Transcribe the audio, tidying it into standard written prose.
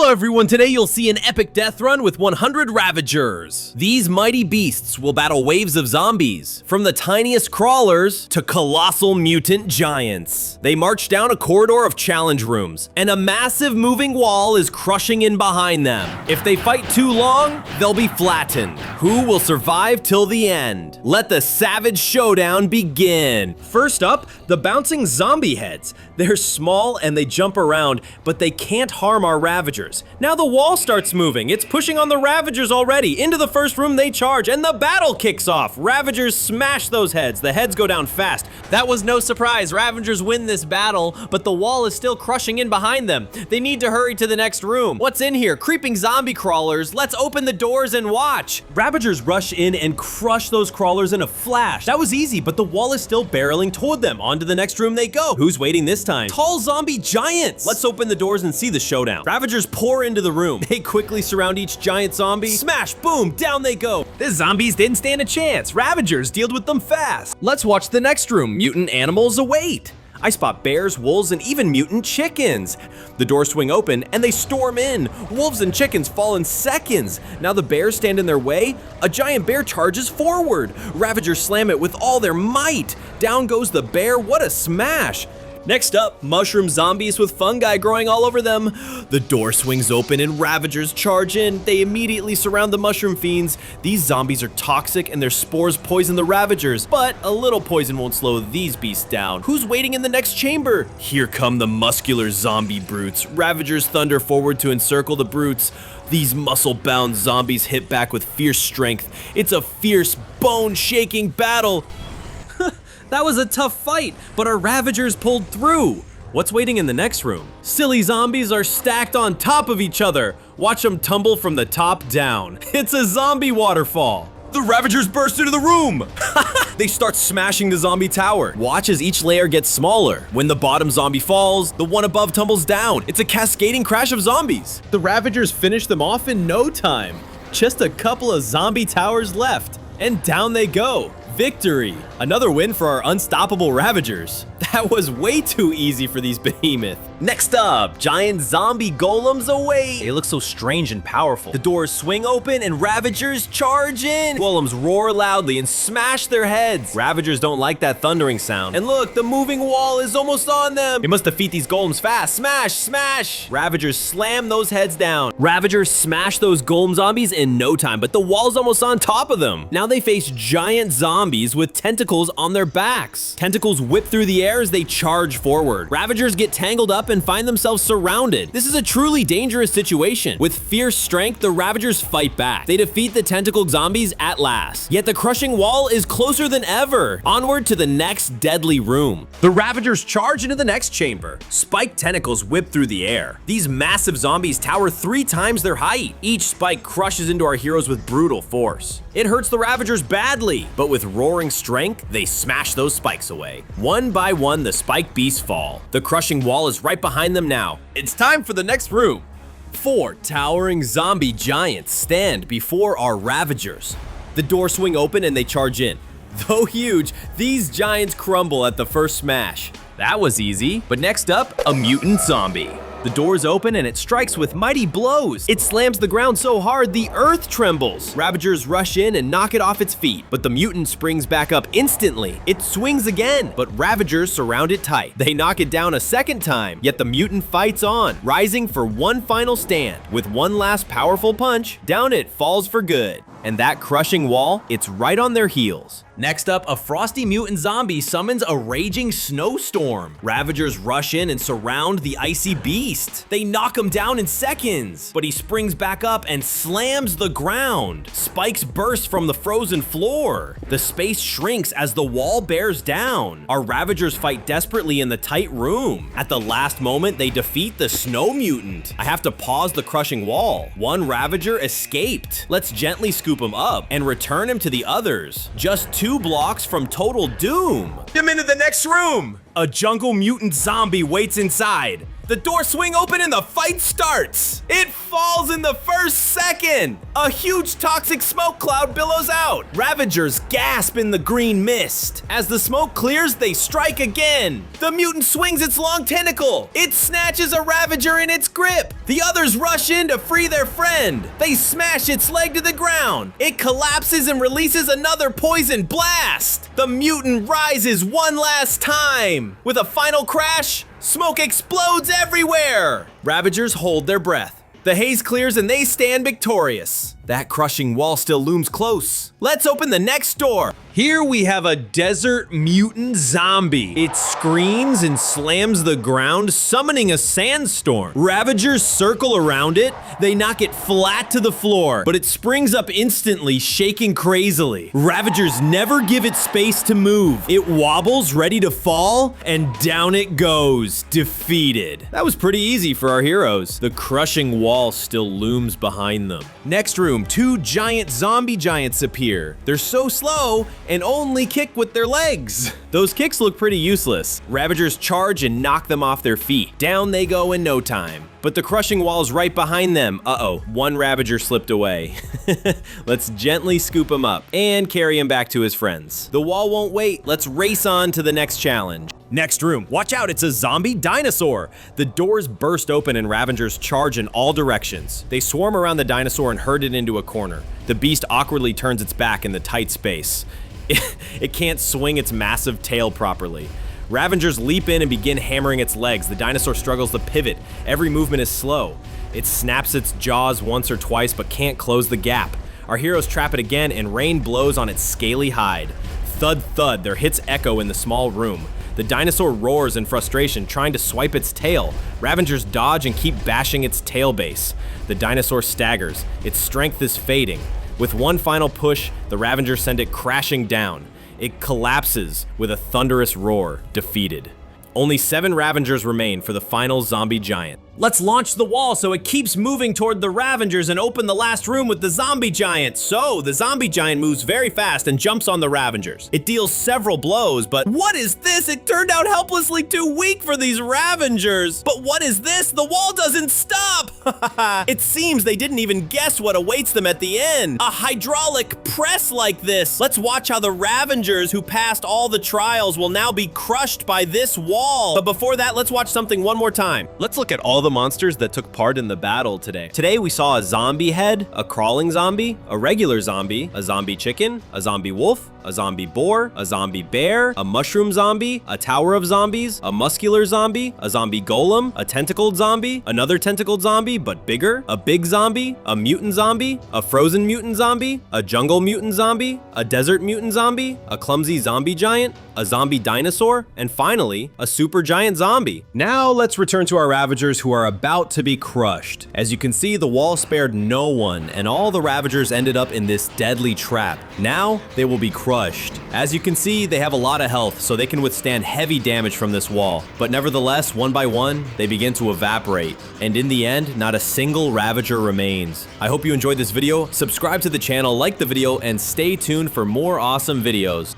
Hello everyone, today you'll see an epic death run with 100 Ravagers. These mighty beasts will battle waves of zombies, from the tiniest crawlers to colossal mutant giants. They march down a corridor of challenge rooms, and a massive moving wall is crushing in behind them. If they fight too long, they'll be flattened. Who will survive till the end? Let the savage showdown begin. First up, the bouncing zombie heads. They're small and they jump around, but they can't harm our Ravagers. Now the wall starts moving. It's pushing on the Ravagers already. Into the first room they charge, and the battle kicks off. Ravagers smash those heads. The heads go down fast. That was no surprise. Ravagers win this battle, but the wall is still crushing in behind them. They need to hurry to the next room. What's in here? Creeping zombie crawlers. Let's open the doors and watch. Ravagers rush in and crush those crawlers in a flash. That was easy, but the wall is still barreling toward them. On to the next room they go. Who's waiting this time? Tall zombie giants. Let's open the doors and see the showdown. Ravagers pour into the room. They quickly surround each giant zombie. Smash, boom, down they go. The zombies didn't stand a chance. Ravagers dealt with them fast. Let's watch the next room. Mutant animals await. I spot bears, wolves, and even mutant chickens. The doors swing open and they storm in. Wolves and chickens fall in seconds. Now the bears stand in their way. A giant bear charges forward. Ravagers slam it with all their might. Down goes the bear. What a smash. Next up, mushroom zombies with fungi growing all over them. The door swings open and Ravagers charge in. They immediately surround the mushroom fiends. These zombies are toxic and their spores poison the Ravagers, but a little poison won't slow these beasts down. Who's waiting in the next chamber? Here come the muscular zombie brutes. Ravagers thunder forward to encircle the brutes. These muscle-bound zombies hit back with fierce strength. It's a fierce, bone-shaking battle. That was a tough fight, but our Ravagers pulled through. What's waiting in the next room? Silly zombies are stacked on top of each other. Watch them tumble from the top down. It's a zombie waterfall. The Ravagers burst into the room. They start smashing the zombie tower. Watch as each layer gets smaller. When the bottom zombie falls, the one above tumbles down. It's a cascading crash of zombies. The Ravagers finish them off in no time. Just a couple of zombie towers left, and down they go. Victory! Another win for our unstoppable Ravagers. That was way too easy for these behemoths. Next up, giant zombie golems await. They look so strange and powerful. The doors swing open and Ravagers charge in. Golems roar loudly and smash their heads. Ravagers don't like that thundering sound. And look, the moving wall is almost on them. We must defeat these golems fast. Smash, smash! Ravagers slam those heads down. Ravagers smash those golem zombies in no time, but the wall's almost on top of them. Now they face giant zombies with tentacles on their backs. Tentacles whip through the air as they charge forward. Ravagers get tangled up and find themselves surrounded. This is a truly dangerous situation. With fierce strength, the Ravagers fight back. They defeat the tentacled zombies at last. Yet the crushing wall is closer than ever. Onward to the next deadly room. The Ravagers charge into the next chamber. Spiked tentacles whip through the air. These massive zombies tower 3 times their height. Each spike crushes into our heroes with brutal force. It hurts the Ravagers badly, but with roaring strength, they smash those spikes away. One by one, the spike beasts fall. The crushing wall is right behind them now. It's time for the next room. 4 towering zombie giants stand before our Ravagers. The doors swing open and they charge in. Though huge, these giants crumble at the first smash. That was easy. But next up, a mutant zombie. The doors open and it strikes with mighty blows. It slams the ground so hard the earth trembles. Ravagers rush in and knock it off its feet, but the mutant springs back up instantly. It swings again, but Ravagers surround it tight. They knock it down a second time, yet the mutant fights on, rising for one final stand. With one last powerful punch, down it falls for good. And that crushing wall, it's right on their heels. Next up, a frosty mutant zombie summons a raging snowstorm. Ravagers rush in and surround the icy beast. They knock him down in seconds, but he springs back up and slams the ground. Spikes burst from the frozen floor. The space shrinks as the wall bears down. Our Ravagers fight desperately in the tight room. At the last moment, they defeat the snow mutant. I have to pause the crushing wall. One Ravager escaped. Let's gently scoop him up and return him to the others. Just 2 blocks from total doom. I'm into the next room. A jungle mutant zombie waits inside. The doors swing open and the fight starts. It falls in the first second. A huge toxic smoke cloud billows out. Ravagers gasp in the green mist. As the smoke clears, they strike again. The mutant swings its long tentacle. It snatches a Ravager in its grip. The others rush in to free their friend. They smash its leg to the ground. It collapses and releases another poison blast. The mutant rises one last time. With a final crash, smoke explodes everywhere! Ravagers hold their breath. The haze clears and they stand victorious. That crushing wall still looms close. Let's open the next door. Here we have a desert mutant zombie. It screams and slams the ground, summoning a sandstorm. Ravagers circle around it. They knock it flat to the floor, but it springs up instantly, shaking crazily. Ravagers never give it space to move. It wobbles, ready to fall, and down it goes, defeated. That was pretty easy for our heroes. The crushing wall still looms behind them. Next room, 2 giant zombie giants appear. They're so slow and only kick with their legs. Those kicks look pretty useless. Ravagers charge and knock them off their feet. Down they go in no time. But the crushing wall's right behind them. Uh-oh, one Ravager slipped away. Let's gently scoop him up and carry him back to his friends. The wall won't wait. Let's race on to the next challenge. Next room, watch out, it's a zombie dinosaur. The doors burst open and Ravagers charge in all directions. They swarm around the dinosaur and herd it into a corner. The beast awkwardly turns its back in the tight space. It can't swing its massive tail properly. Ravagers leap in and begin hammering its legs. The dinosaur struggles to pivot. Every movement is slow. It snaps its jaws once or twice but can't close the gap. Our heroes trap it again and rain blows on its scaly hide. Thud thud, their hits echo in the small room. The dinosaur roars in frustration, trying to swipe its tail. Ravagers dodge and keep bashing its tail base. The dinosaur staggers. Its strength is fading. With one final push, the Ravagers send it crashing down. It collapses with a thunderous roar, defeated. Only 7 Ravagers remain for the final zombie giant. Let's launch the wall so it keeps moving toward the Ravagers and open the last room with the zombie giant. So, the zombie giant moves very fast and jumps on the Ravagers. It deals several blows, but what is this? It turned out helplessly too weak for these Ravagers. But what is this? The wall doesn't stop! It seems they didn't even guess what awaits them at the end. A hydraulic press like this. Let's watch how the Ravagers who passed all the trials will now be crushed by this wall. But before that, let's watch something one more time. Let's look at all the monsters that took part in the battle today. Today we saw a zombie head, a crawling zombie, a regular zombie, a zombie chicken, a zombie wolf, a zombie boar, a zombie bear, a mushroom zombie, a tower of zombies, a muscular zombie, a zombie golem, a tentacled zombie, another tentacled zombie but bigger, a big zombie, a mutant zombie, a frozen mutant zombie, a jungle mutant zombie, a desert mutant zombie, a clumsy zombie giant, a zombie dinosaur, and finally, a super giant zombie. Now let's return to our Ravagers who are about to be crushed. As you can see, the wall spared no one, and all the Ravagers ended up in this deadly trap. Now, they will be crushed. As you can see, they have a lot of health, so they can withstand heavy damage from this wall. But nevertheless, one by one, they begin to evaporate. And in the end, not a single Ravager remains. I hope you enjoyed this video. Subscribe to the channel, like the video, and stay tuned for more awesome videos.